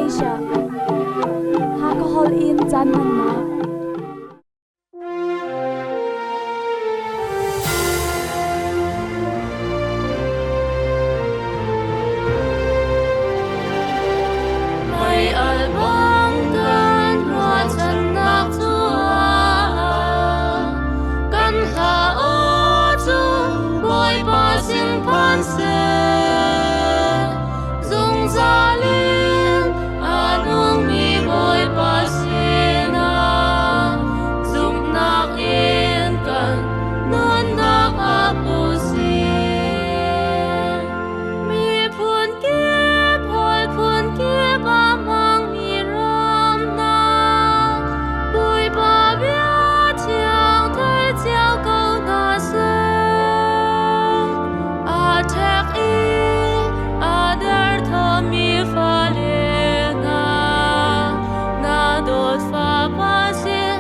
Asia ha ko hol in chan man na May albang kan hoa chân nak tua kan ha o chu boy pa sin pan se zung za lin anung mi boy pa sin a zum nak in kan non nak apu sin mi phun kia phoi phun kia ba mang mi ram na bùi ba bia chiang thấy chiao câu na se a thek i a der tho mi fa le na dot fa pa sin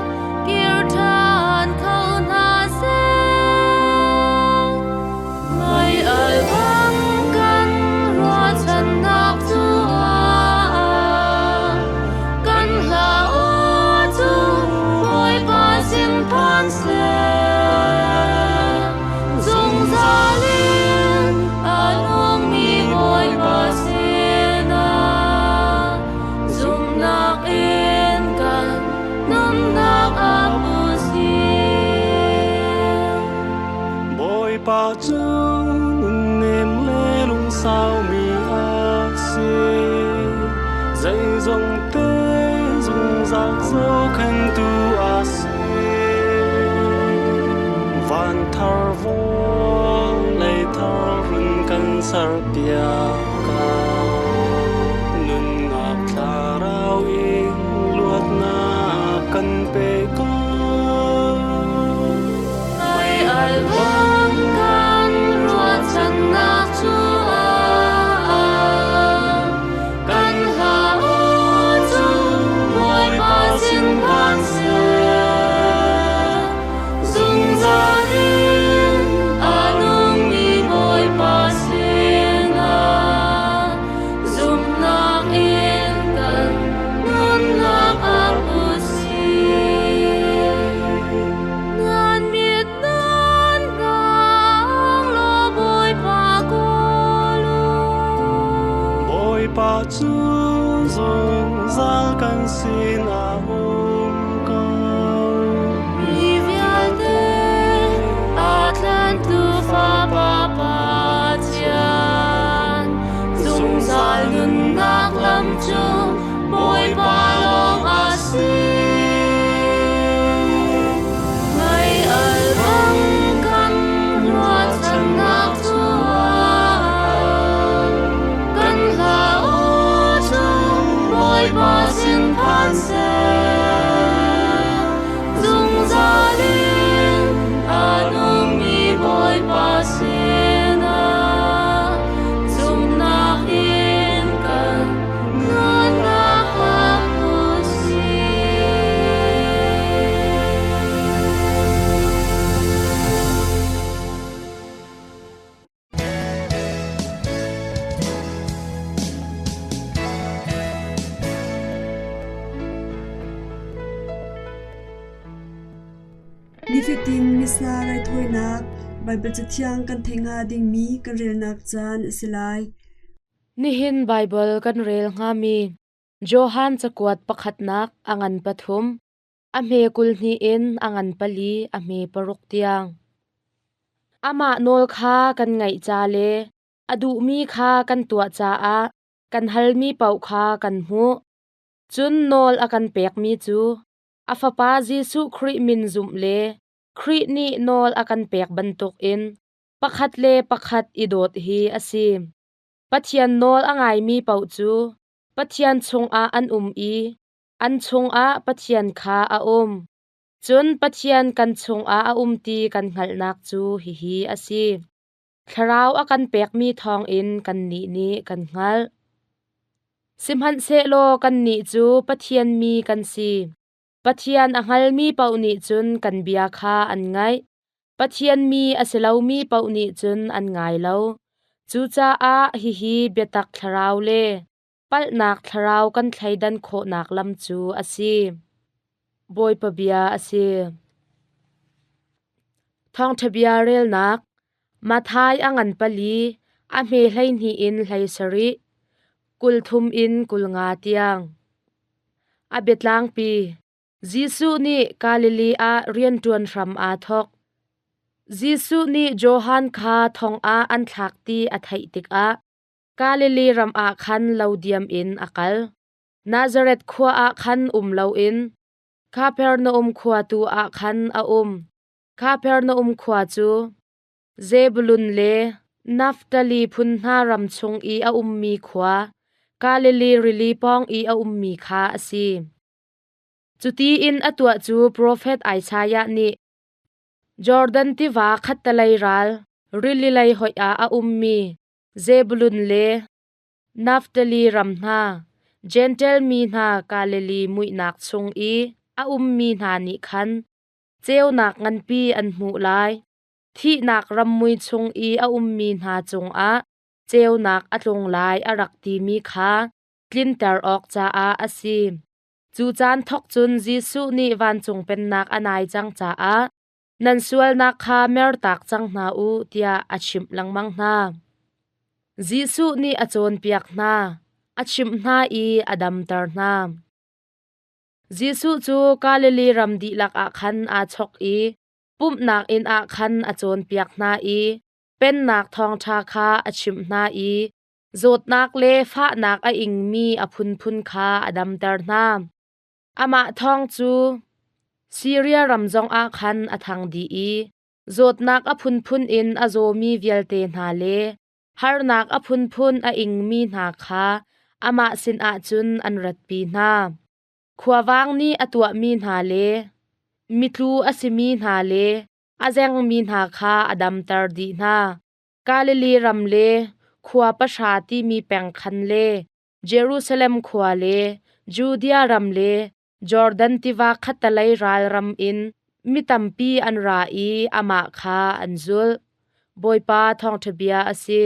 kir than câu na se Mai ai vang kan hoa chân nak tua kan la o chu boy pa sin pan se zung za lin anong mi boy pa sin a zum nak in kan nam nak apu sin Bội pa chung nem lê lung sao mi a si dây dòng tê dùng giặc dấu khen tu a si van thar vo lay thar run kan sar pia ka nun ngap tharau in luat na kan pe ka Mai ai vang kan hoa chân nak tua kan ha o chu boy pa sin pan se zung za lin anung mi boy pa sin a zum nak in kan non nak apu sin Ngan miệt nan ngang lo bôi pa cô lu Bội pa chu dùng zal kan sin a cao Mi vial te atlan tu fa pa pa chian Dung zal nun nak lam chu bôi pa long a si Mai al vang kan hoa chân nak tua kan la o chu boy pa sin pan se Dung za lin anong mi boy pa sin a zum nak in kan non nak apu Ni fitin misna rai thoinak Bible chathiang kan thenga ding mi kan rel nak chan silai Nihin Bible kan rel nga mi Johan chakwat pakhatnak angan pathum ame kulni in angan pali ame paruk tiang ama nol kha kan ngai cha le adu mi kha kan tua cha a kan hal mi pau kha kan hu chun nol akan pek mi chu afapa Jesu Khri min zum le Khri ni nol akan pek bantuk in pakhat le pakhat idot hi asim Pathian nol angai mi pau chu Pathian chung a an i an chung a Pathian kha a chun Pathian kan chung a ti kan ngalnak chu hi asi tharau akan pek mi thong in kan ni kan ngal simhan se lo kan ni chu Pathian mi kan si Pathian angal mi pau ni chun kan bia kha an ngai Pathian mi aselo mi pau ni chun an ngai lo chu cha a hi betak tharau le palnak tharau kan thleidan kho nak lam chu asi boy pabia asi thong thabia rel nak mathai angan pali a me hlei ni in hlei sari kul thum in kul nga tiang a betlang pi Jisu ni Galilee a rian tuan ram a thok Jisu ni Johan kha thong a an thlak ti a thai tik a Galilee ram a khan laudiam in akal Nazareth khua a khan lo in Capernaum khua tu a khan a Capernaum khua chu Zebulun le Naphtali phunna ram chung i a mi khua Galilee rili pong i a mi kha asi chuti in atua chu prophet Isaiah ni Jordan ti wa khatalai ral rili lai hoi a mi Zebulun le Naphtali ram na Gentle mi na Galilee mui nak chung i a mi na ni khan cheu nak ngan pi an mu lai thi nak ram mui chung i a mi na chung a cheu nak atlong lai arak ti mi kha tlinter ok cha a asi chu chan thok chun Jisu ni van chung pen nak anai chang cha a nan sual nak kha mer tak chang na u tia achim langmang na Jisu ni achon piak na achim na i adam tar na Jisu chu Galilee ram di lak a khan a chok i pum nak in a khan achon piak na i pen nak thong tha kha achim na i zot nak le pha nak a ing mi a phun kha adam tar na ama thong chu Syria ramjong a khan athang di i zot nak a phun in a zo mi vialte na le har nak a phun a ing mi na kha ama sin a chun an rat pi na khuawang ni atua mi na le mitlu asimi na le azeng mi na kha adam tar di na Galilee ram le khua pasha ti mi peng khan le Jerusalem khua le Judea ram le Jordan tiwa khatalai ral ram in mitampi an ra i ama kha anzul boipa thong thabia ase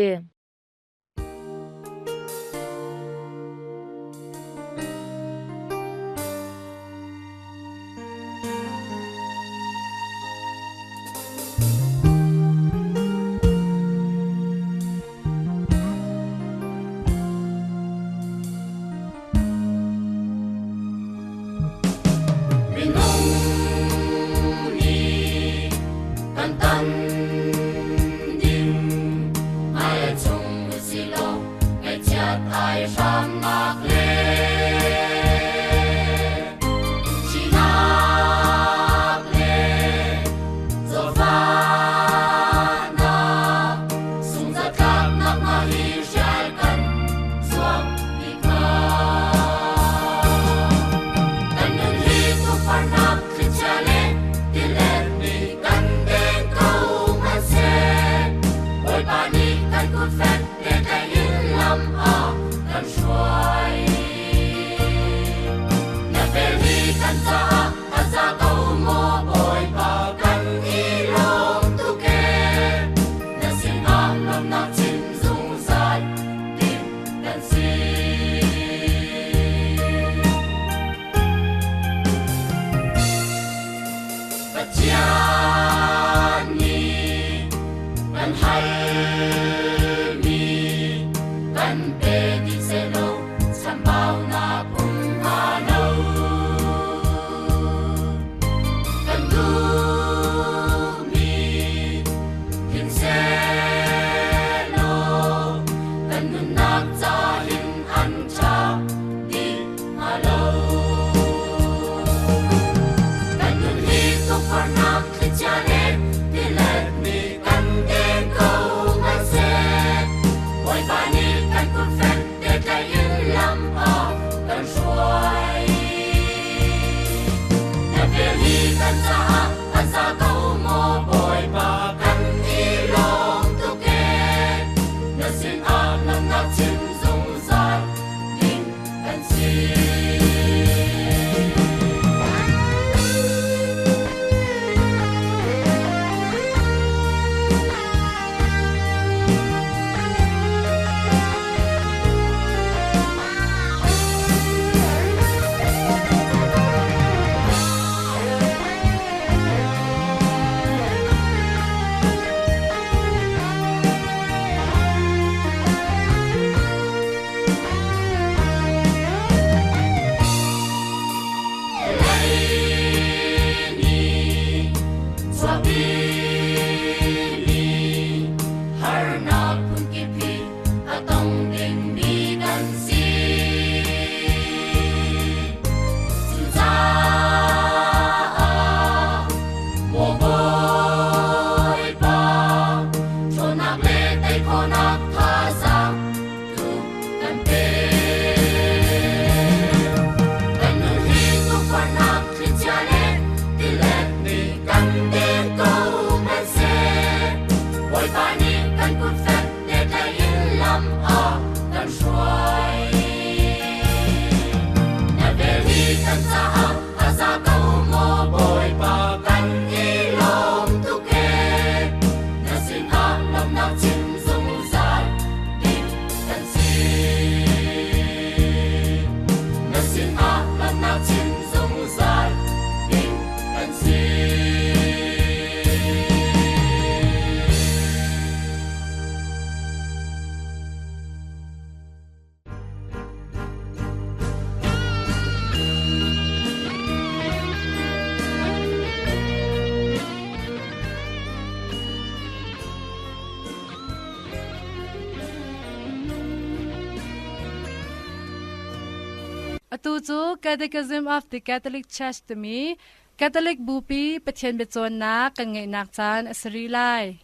Atutu Catechism of the Catholic Church to me Catholic bupi pathian beton na kan ngai nak chan asri lai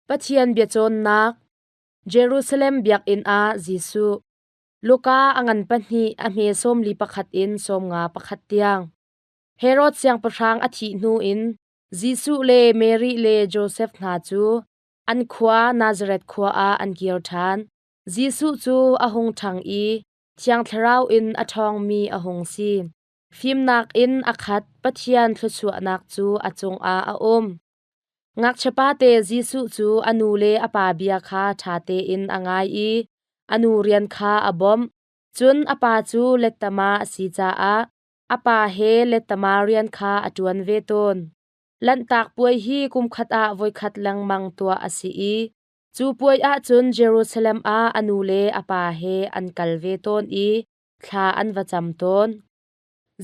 Pathian biachon nak Jerusalem biak in a Jisu Luka angan panhi a me som li pakhat in som nga pakhat tiang Herod siang pathang athi nu in Jisu le Mary le Joseph na chu an khwa Nazareth khwa a an kiar than Jisu chu ahung thang i thiang tharau in athong mi ahung si phim nak in akhat pathian thluchu nak chu achung a ngak chapa te Jisu chu anu le apa bia kha thate in angai i anu rian kha abom chun apa chu letama si cha a apa he letama rian kha atuan ve ton lan tak puai hi kum khat a voi khat lang mang tua asi i chu puai a chun Jerusalem a anu le apa he an kal ve ton i thla an va cham ton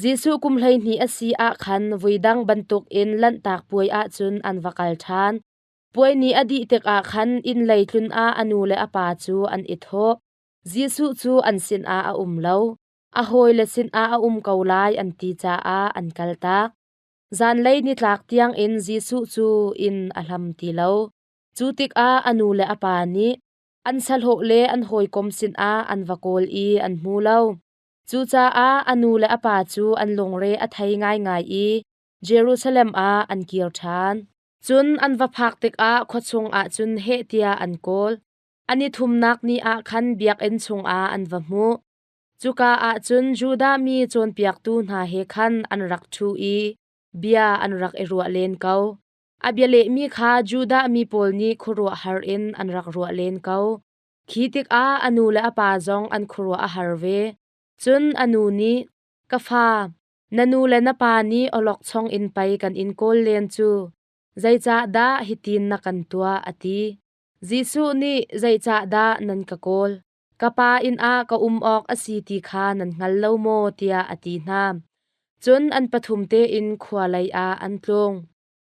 Jisu kum hlei ni asi a khan voidang bantuk in lan tak puai a chun an vakal than puai ni adi tek a khan in leitlun a anu le apa chu an itho Jisu chu an sin a lo a hoi le sin a kaulai an ti cha a an kalta zan lei ni tlak tiang in Jisu chu in alham ti lo chu tik a anu le apa ni an salho le an hoi kom sin a an vakol i an mu lo chu cha a anu le apa chu an longre a thai ngai ngai i Jerusalem a an kiar than chun an va phak tek a khochung a chun he tia an kol ani thumnak ni a khan biak en chung a an va mu chuka a chun juda mi chon piak tu na he khan an rak thu i bia an rak erua len kau abiale mi kha juda mi pol ni khuru har in an rak ruwa len kau khitik a anu le apa zong an khuru a harve chun anu ni kafa nanu le na pa ni olok chong in pai kan in kol len chu zaicha da hitin na kan tua ati Jisu ni zaicha da nan ka kol kapa in a ka ok asi ti kha nan ngal lo mo tia ati na chun an pathum te in khwalai a an tlong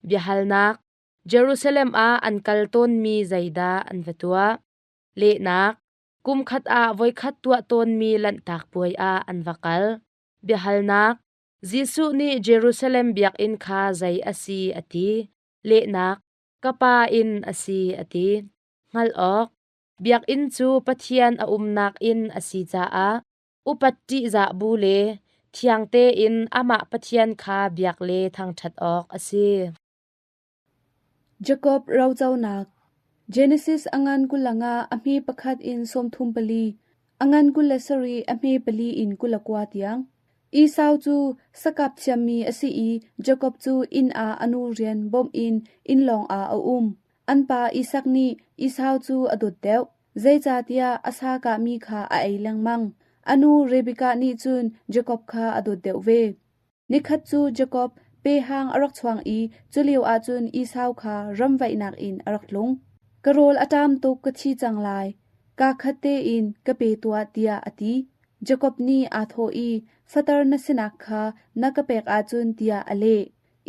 bihalnak Jerusalem a an kalton mi zaida an vatua le nak kum khat a voi khat tua ton mi lan tak puai a an vakal bihalnak Jisu ni Jerusalem biak in kha zai asi ati le nak kapa in asi ati ngal ok biak in chu pathian a nak in asi cha a upatti za bu le thiang te in ama pathian kha biak le thang that ok asi Jacob rawchaunak Genesis angan kulanga ami pakhat in somthum pali angan kulasari ami pali in kulakwa tiang Esau chu sakap chami asi I Jacob chu in a anu rian bom in long a anpa Isaac ni Esau chu adut deu zaicha tia asa ka mi kha a ailang mang anu Rebecca ni chun Jacob kha adut deu ve nikhat chu Jacob pe hang arak chwang I chuliu a chun Esau kha ramwai nak in arak lung karol atam to kachi changlai ka khate in ka pe tua tia ati Jacob ni a tho I fatar na sinak kha na ka pek a chun tia ale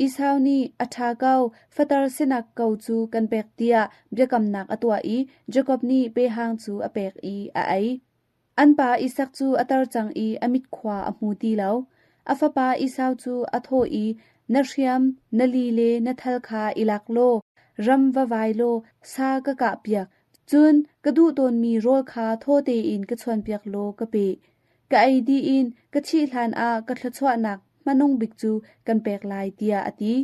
Esau ni atha kau fatar sinak kau chu kan pek tia byakam nak atwa I Jacob ni pe hang chu a pek I a ai anpa Isaac chu atar chang I amit khwa a mu ti lo afapa Esau chu atho I na hriam na li le na thal kha ilak lo ram wa vai lo sa ka piak chun kadu ton mi rol kha tho te in ka chon piak lo ka pe ka ai di in ka chi hlan a ka thachwa nak manung bik chu kan pek lai tia ati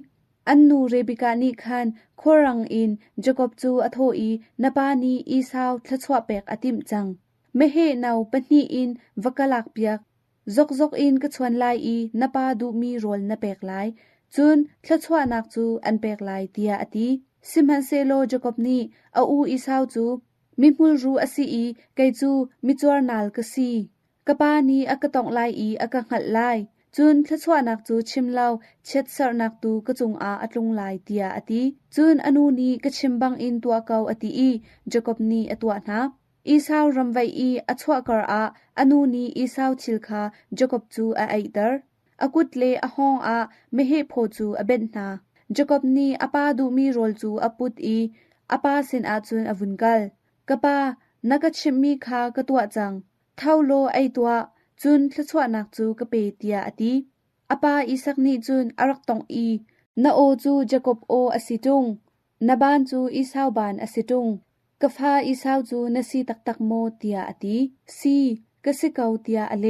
annu Rebecca ni khan khorang in Jacob chu atho I napa ni Esau thachwa pek atim chang mehe nau pani in vakalak piak zok in ka chon lai I napa du mi rol na pek lai chun thachwa nak chu an pek lai tia ati simhan selo Jacob ni au Esau chu mimul ru asi I kai chu michwar nal ka si kapa ni akatong lai I akangal lai chun thachwa nak chu chimlau chet sar nak tu ka chung a atlung lai tia ati chun anu ni ka chimbang in tua kau ati I Jacob ni atwa na Esau ramwai I achwa kar a anu ni Esau chilkha Jacob chu a aitar akut le ahong a mehe pho chu aben na Jacob ni apa du mi rol chu aput I apa sin a chun avungal kapa naga chimmi kha katwa chang thaulo ai tua จุนทะชวนักจูกะเปเตียอติอปาอีสักนี่จุนอรักตองอีนาโอจูจากบโออสิตุงนาบานจูอีสาวบานอสิตุงกะฟาอีสาวจูนสีตักตักโมเตียอติซีกะสิเกาเตียอเล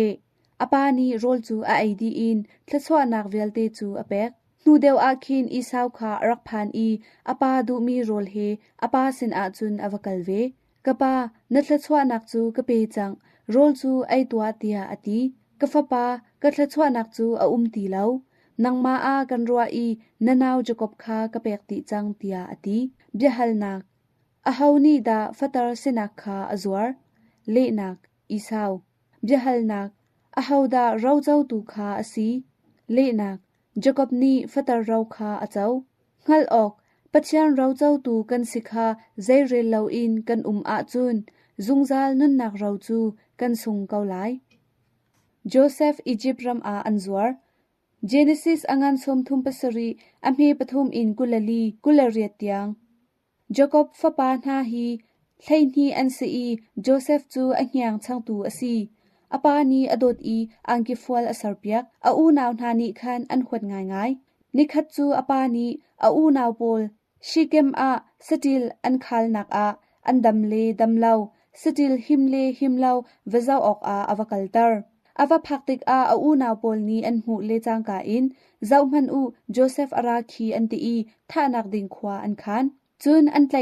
อปานีโรลจูอาไอดีอินทะชวนักเวลเตจูอเปกนูเดวอาคินอีสาวคารักพานอีอปาดูมีโรลเฮอปาสินอาจุนอวกัลเวกะปานัทละชวนักจูกะเปจังโรลจูไอตัวเตียอติกะฟะปากะทละชวนักจูอตีเลานังมาอากันรัวอีนานาวจกบคากะเปกติจังเตียอติเบียฮัลนักอาฮาวนีดาฟัตรสินักคาอจวรเลนักอีสาวเบียฮัลนักอาฮาวดาเราเจ้าตูคาอสีเลนักจกบนีฟัตรเราคาอเจ้างัลออกปัจจันเราเจ้าตูกันสิคาใจเรลเลาอินกันอาจุนซุงซาลนุนนักเราจูกันซุงเกาไลโจเซฟอียิปต์รัมอาอันจวรเจเนซิสอังอันสมทุมปัสรีอเมปฐุมอินกุลลีกุลเรียตยังจกบฟะปานาฮีไลนีอันซีโจเซฟจูอังยังช่างตูอซีอปานีอดดอีอังกิฟวลอสารเปียกอูนาวนานิคันอันขวดง่ายนิคัดจูอปานีอูนาวโปลชิเกมอาสติลอันคาลนักอันดำเลดำเลาสติลหิมเลหิมเลาเวซาออกอวกัลเตอร์อวพักติกอูนาวโปลนี้อันหูเลจางกาอินเจ้ามันโจเซฟอาราคีอันตีท่านักดิ่งขวาอันคันจุนอันไล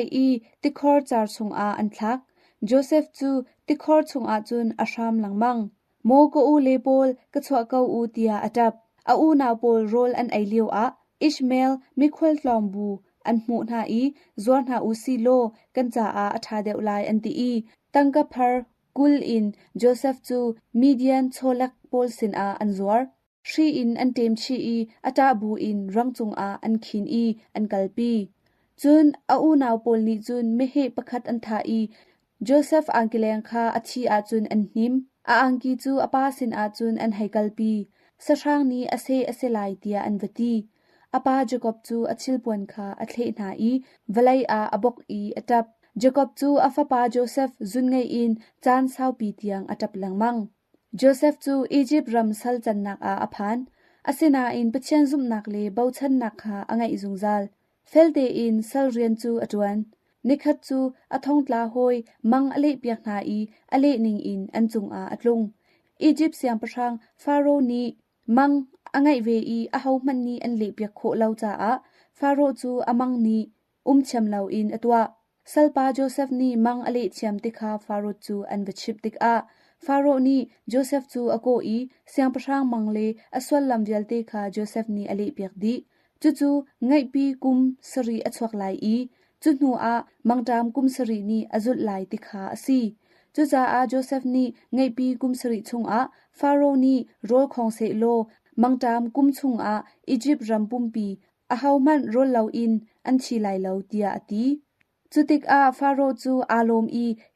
ติคอร์จาร์ชงอันทักโจเซฟจูติคอร์ชงจุนอาชามหลังมังโมกูเลโปลกะชวะเกาเตียอัดับอูนาวโปลโรลอันไอเลียวอิชเมลมิควลลอมบูอันหมูนาจวนหาอุซิโลกันจาอาทาเดวไลอันตีตังกะพาร์กุลอินโจเซฟจูมีเดียนโชลักโปลสินอันจวรชีอินอันเต็มชีอัตาบูอินรังจงอันขินอันกัลปีจุนอูนาวโปลนี้จุนไม่ให้ประคัดอันทาโจเซฟอังกิเลงคาอชีอาจุนอันหิมอังกีจูอปาสินอาจุนอันไฮกัลปีสะช่างนี้อเซไลเตียอันวตีอปาจกบจูอชิลปวนคาอเทนาวลัยอบกอตับจกบจูอฟปาโจเซฟจุนไงอินจานซาวปีเตียงอตับลังมังโจเซฟจูอียิปต์รัมซัลจันนักอพันอสินาอินเปเชนซุมนักเลเบาชันนักคาอังไงจุงซัลเฟลเดอินซัลเรียนจูอจวนนิคัดจูอทงตลาหอยมังอเลเปียกนาอเลนิงอินอันจุงอัดลุงอียิปต์เสียงประชังฟาโรนีมังอังไงเวอหาวมันนีอันเลเปียกโคเลาจ้าฟาโรจูอมังนีเชมเลาอินอตัวซัลปาโจเซฟนีมังอเลเชียมติคาฟาโรจูอันวชิปติกฟาโรนีโจเซฟจูอโกเสียงประชังมังเลอสวลลัมเวลเตคาโจเซฟนีอเลเปียกดีจูไงปีกุมสรีอชวกไลจุดหนูมังดามกุมสรีนีอจุดไลติคาซีจุจาโจเซฟนีไงปีกุมสรีชงฟาโรนีโรลของเซโลมังดามกุมชงอียิปต์รัมปุมปีหาวมันโรลเลาอินอันชีไลเลาเตียอตีจุติกฟาโรจูอาลม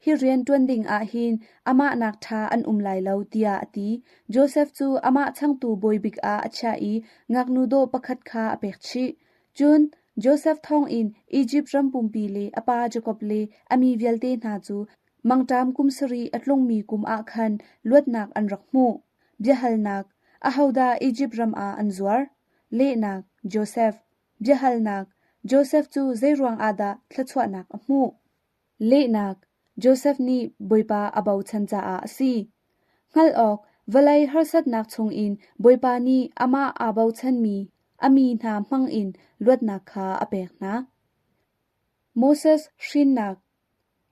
ฮิเรียนตวนดิงหินอามานักทาอันไลเลาเตียอตีโจเซฟจูอามาช่างตูบอยบิกอัชางักนูโดปะคัดคาอเปกชิจุนโจเซฟทองอินอียิปต์รัมปุมปีเลอปาจกบเลอามีเวลเตนาจูมังตามกุมสรีอัตลงมีกุมคันลวดนักอันรักมูเบียฮัลนักฮาวดาอียิปต์รัมอันจวรเลนักโจเซฟเบียฮัลนักโจเซฟจูเจรวงดาทลชวนักมูเลนักโจเซฟนีบอยปาอบาวชันจาซีงัลออกวลัยฮาร์สัดนักชงอินบอยปานีอามาอบาวชันมีอามีนามังอินลวดนักคาอเปกนะโมเสสชินนัก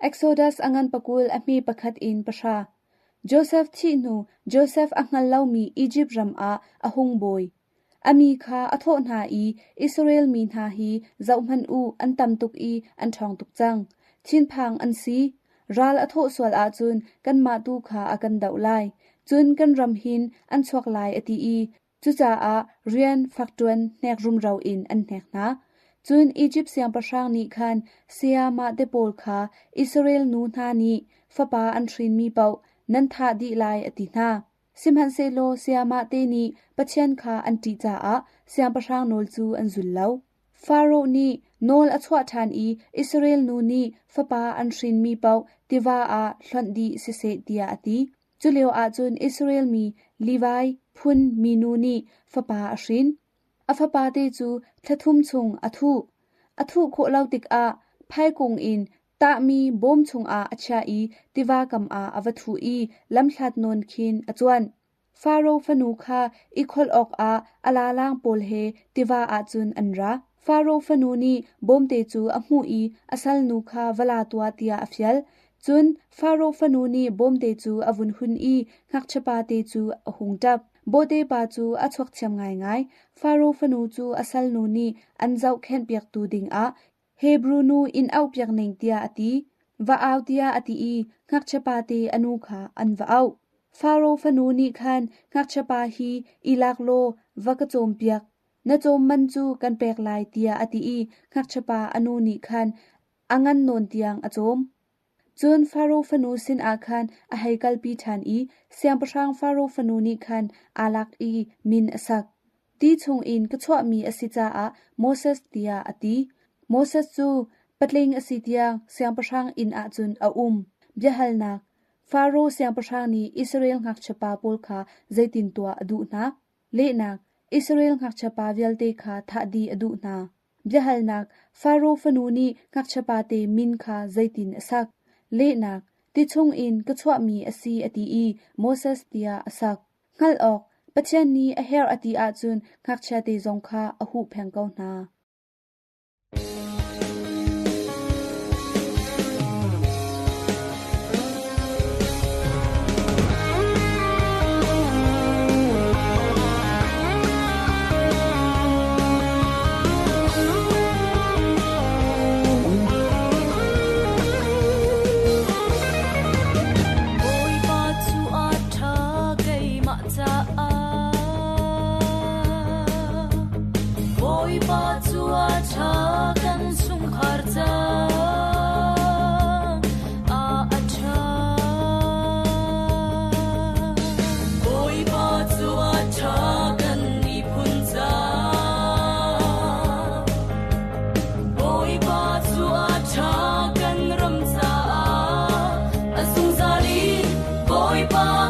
เอ็กโซดัสอังันปะกุลอมีประคัดอินประชาโจเซฟที่นูโจเซฟอังันเล่ามีอียิปต์รัมหงบอยอามีคาอโทนาอิสราเอลมีนาฮีเจ้ามันอันตำตุกอันทองตุกจังชินพังอันซีรัลอโทสวลจุนกันมาตูคากันดาวไลจุนกันรำหินอันชวกไลอตีจุจาเรียนฟักตวนเนกรุมเราอินอันเนกนะจุนอียิปต์เสียงประชางนิคันเซียมาเดโปลคาอิสราเอลนูนานีฟะปาอันทรินมีเปานันทาดีไลอตินาสิมฮันเซโลเซียมาเตนีปะเชนคาอันติจาเสียงประชางโนลจูอันจุลเลาฟาโรนีโนลอชวะทานอิสราเอลนูนีฟะปาอันทรินมีเปาติวาหลอนดีเซเซเตียอติจ จุเลวอาจุนอิสราเอลมีลีวายพุนมีนูนีฟปาอชินอฟปาเตจูทะทุมชุงอธุโคเลาติกอาไพกงอินตามีบอมชุงอาอัชาอีติวากำอาอวัตุอีลำชัดนนคินอจวนฟาโรฟนูคาอีคอลออกอาอลาลางโปลเฮติวาอาจุนอันราฟาโรฟนูนีบอมเตจูอมูอีอสัลนูคาวลาตัวเตียอฟยลจุนฟาโรฟนูนีบอมเตจูอวุนหุนอีงักชปาเตจูอหุงจับโบเตปาจูอชวกเชมง่ายฟาโรฟนูจูอสัลนูนีอันเจ้าแค้นเปียกตูดิงอาเฮบรูนูอินเอาเปียกเนงเตียอติวาเอาเตียอติอีงักชปาเตอนูคาอันวาเอาฟาโรฟนูนีคันงักชปาฮีอีลากโลวากโจมเปียกนะโจมมันจูกันเปกลายเตียอติอีงักชปาอนูนีคันอังันนนเตียงอโจมจนฟาโรฟนูสินอาคันอไฮกัลปีทันอีเสียงประชางฟาโรฟนูนีคันอาลักอีมินอสักตีชงอินกะชวมีอสิจาอะโมเสสเตียอติโมเสสจูปัดเลงอสิเตียงเสียงประชางอินอาจุนอาเบียฮัลนักฟาโรเสียงประชางนี้อิสราเอลงักชปาปุลคาใจตินตัวอดุนักเลนักอิสราเอลงักชปาเวลเตคาทะดีอดุนาเบียฮัลนักฟาโรฟนูนีงักชปาเตมินคาใจตินอสักเลนักติชงอินกะชวมีอสีอติอีโมเสสเตียอสักงัลออกปัจเจนนี้อเฮรอติอาจุนงักชาเตจงคาอหูแพงเกานาBoy, boy,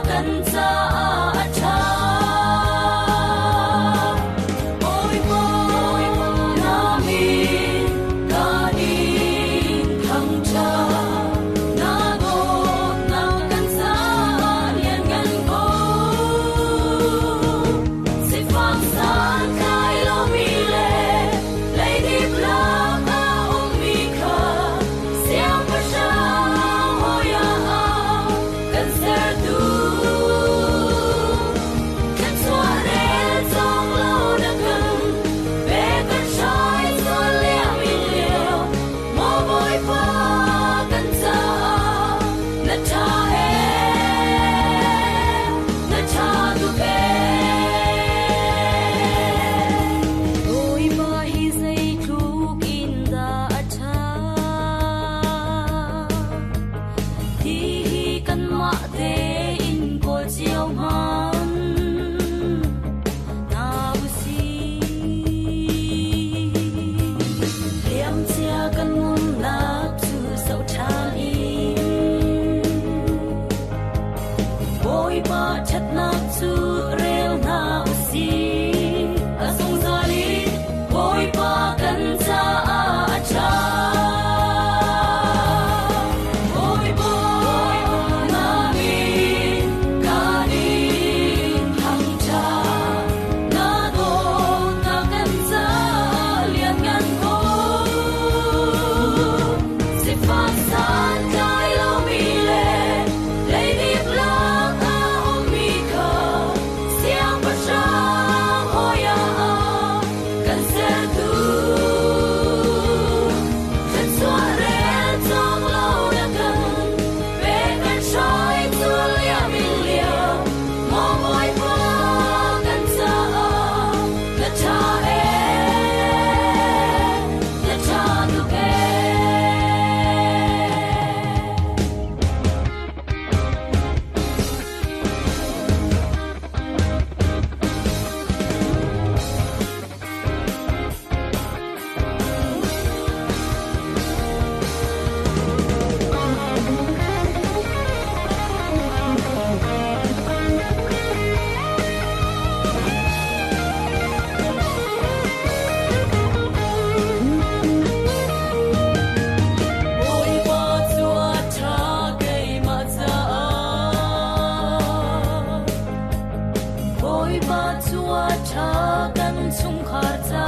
Boy ba chua cha kan chung khar cha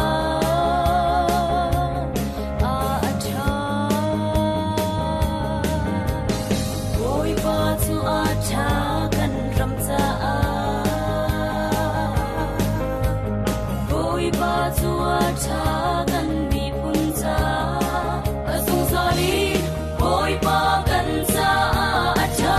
a cha Boy ba chua cha kan ram cha a Boy ba chua cha kan mi pun cha a sung sa li Boy ba kan cha a cha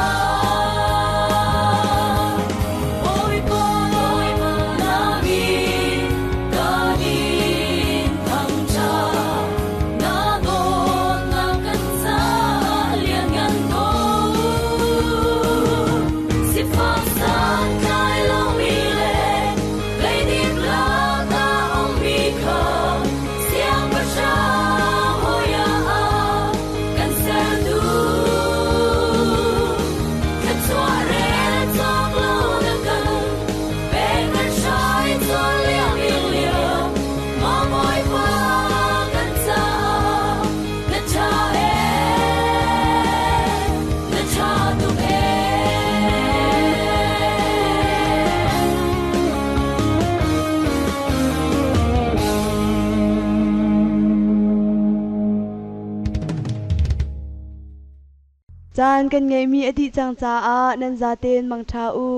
chan kan ngai mi adi chang cha a nan za ten mang tha u